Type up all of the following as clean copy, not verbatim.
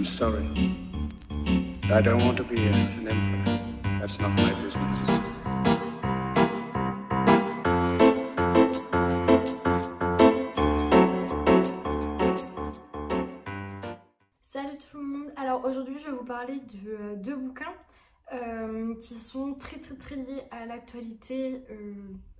sorry. I don't want to be an emperor. That's not my business. Salut tout le monde. Alors aujourd'hui je vais vous parler de deux bouquins qui sont très liés à l'actualité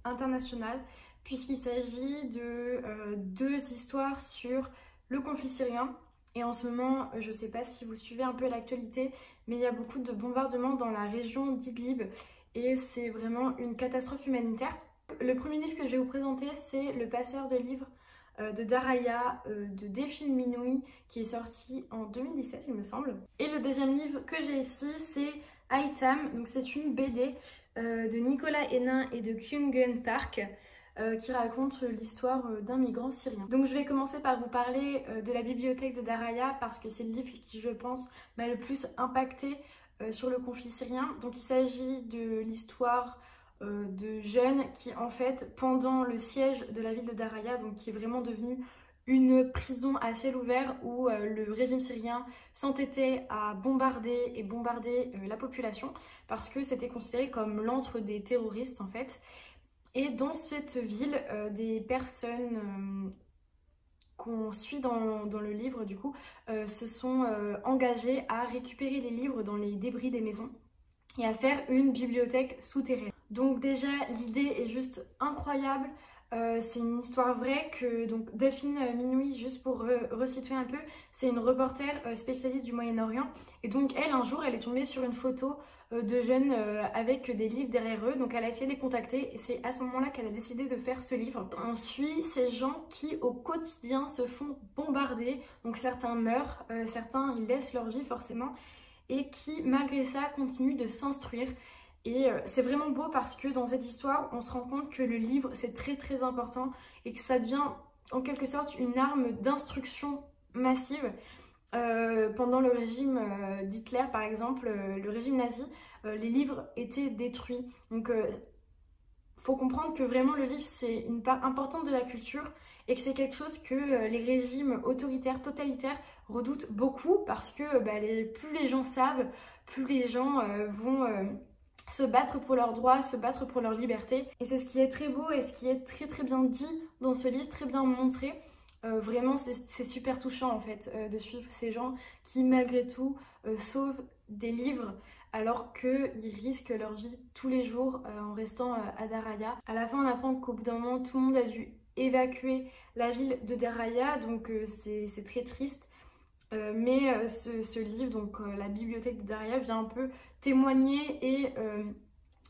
internationale, puisqu'il s'agit de deux histoires sur le conflit syrien. Et en ce moment, je ne sais pas si vous suivez un peu l'actualité, mais il y a beaucoup de bombardements dans la région d'Idlib et c'est vraiment une catastrophe humanitaire. Le premier livre que je vais vous présenter, c'est Le Passeur de livres de Daraya de Delphine Minoui, qui est sorti en 2017 il me semble. Et le deuxième livre que j'ai ici, c'est Aitam, donc c'est une BD de Nicolas Hénin et de Kyung-Gun Park, qui raconte l'histoire d'un migrant syrien. Donc je vais commencer par vous parler de la bibliothèque de Daraya, parce que c'est le livre qui, je pense, m'a le plus impacté sur le conflit syrien. Donc il s'agit de l'histoire de jeunes qui, en fait, pendant le siège de la ville de Daraya, donc qui est vraiment devenue une prison à ciel ouvert où le régime syrien s'entêtait à bombarder la population parce que c'était considéré comme l'antre des terroristes en fait. Et dans cette ville, des personnes qu'on suit dans le livre du coup se sont engagées à récupérer les livres dans les débris des maisons et à faire une bibliothèque souterraine. Donc déjà l'idée est juste incroyable. C'est une histoire vraie que donc Delphine Minoui, juste pour resituer un peu, c'est une reporter spécialiste du Moyen-Orient, et donc elle, un jour, elle est tombée sur une photo de jeunes avec des livres derrière eux, donc elle a essayé de les contacter et c'est à ce moment-là qu'elle a décidé de faire ce livre. On suit ces gens qui au quotidien se font bombarder, donc certains meurent, certains ils laissent leur vie forcément, et qui malgré ça continuent de s'instruire. Et c'est vraiment beau parce que dans cette histoire, on se rend compte que le livre, c'est très important et que ça devient en quelque sorte une arme d'instruction massive. Pendant le régime d'Hitler, par exemple, le régime nazi, les livres étaient détruits. Donc, faut comprendre que vraiment le livre, c'est une part importante de la culture et que c'est quelque chose que les régimes autoritaires, totalitaires redoutent beaucoup parce que plus les gens savent, plus les gens vont se battre pour leurs droits, se battre pour leur liberté. Et c'est ce qui est très beau et ce qui est très bien dit dans ce livre, très bien montré. Vraiment c'est super touchant en fait de suivre ces gens qui malgré tout sauvent des livres alors qu'ils risquent leur vie tous les jours en restant à Daraya. À la fin on apprend qu'au bout d'un moment tout le monde a dû évacuer la ville de Daraya, donc c'est très triste. Mais ce livre, donc la bibliothèque de Daraya, vient un peu témoigner et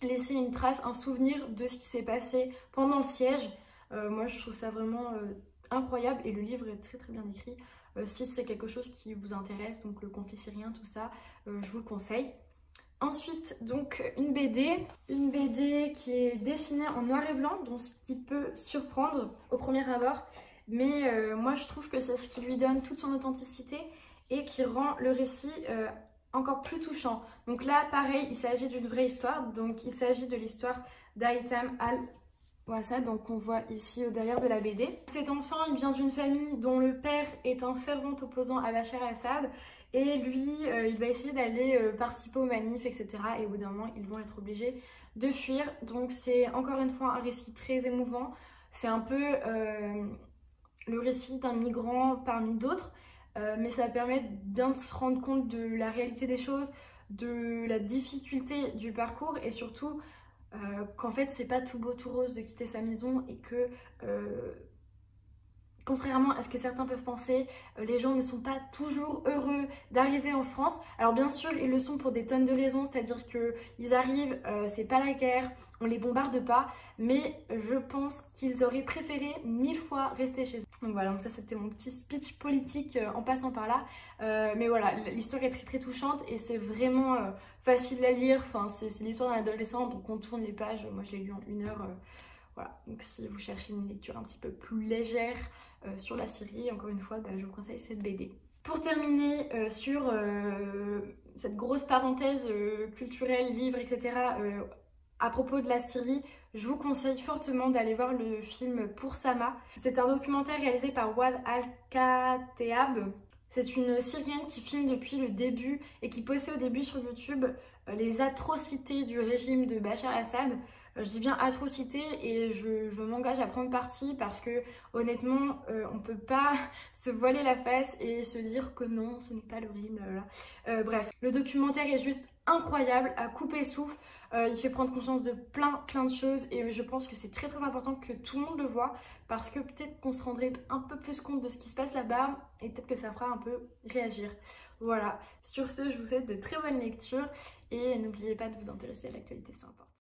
laisser une trace, un souvenir de ce qui s'est passé pendant le siège. Moi je trouve ça vraiment incroyable et le livre est très bien écrit. Si c'est quelque chose qui vous intéresse, donc le conflit syrien, tout ça, je vous le conseille. Ensuite, donc une BD qui est dessinée en noir et blanc, donc ce qui peut surprendre au premier abord. Mais moi je trouve que c'est ce qui lui donne toute son authenticité et qui rend le récit encore plus touchant. Donc là pareil, il s'agit d'une vraie histoire, donc il s'agit de l'histoire d'Aitam al-Wassad, donc qu'on voit ici au derrière de la BD. Cet enfant il vient d'une famille dont le père est un fervent opposant à Bachar el-Assad et lui il va essayer d'aller participer aux manifs etc. Et au bout d'un moment ils vont être obligés de fuir, donc c'est encore une fois un récit très émouvant. C'est un peu le récit d'un migrant parmi d'autres, mais ça permet de se rendre compte de la réalité des choses, de la difficulté du parcours et surtout qu'en fait c'est pas tout beau tout rose de quitter sa maison et que contrairement à ce que certains peuvent penser, les gens ne sont pas toujours heureux d'arriver en France. Alors bien sûr, ils le sont pour des tonnes de raisons, c'est-à-dire qu'ils arrivent, c'est pas la guerre, on les bombarde pas, mais je pense qu'ils auraient préféré 1000 fois rester chez eux. Donc voilà, donc ça c'était mon petit speech politique en passant par là. Mais voilà, l'histoire est très touchante et c'est vraiment facile à lire. Enfin, c'est l'histoire d'un adolescent, donc on tourne les pages. Moi je l'ai lu en 1 heure. Voilà, donc si vous cherchez une lecture un petit peu plus légère sur la Syrie, encore une fois, je vous conseille cette BD. Pour terminer sur cette grosse parenthèse culturelle, livre, etc. À propos de la Syrie, je vous conseille fortement d'aller voir le film Pour Sama. C'est un documentaire réalisé par Ouad Al-Khateab. C'est une Syrienne qui filme depuis le début et qui postait au début sur YouTube les atrocités du régime de Bachar el-Assad. Je dis bien atrocités et je m'engage à prendre parti parce que honnêtement on peut pas se voiler la face et se dire que non, ce n'est pas le régime, bref, le documentaire est juste incroyable, à couper le souffle. Il fait prendre conscience de plein de choses et je pense que c'est très important que tout le monde le voit parce que peut-être qu'on se rendrait un peu plus compte de ce qui se passe là-bas et peut-être que ça fera un peu réagir. Voilà, sur ce je vous souhaite de très bonnes lectures et n'oubliez pas de vous intéresser à l'actualité, c'est important.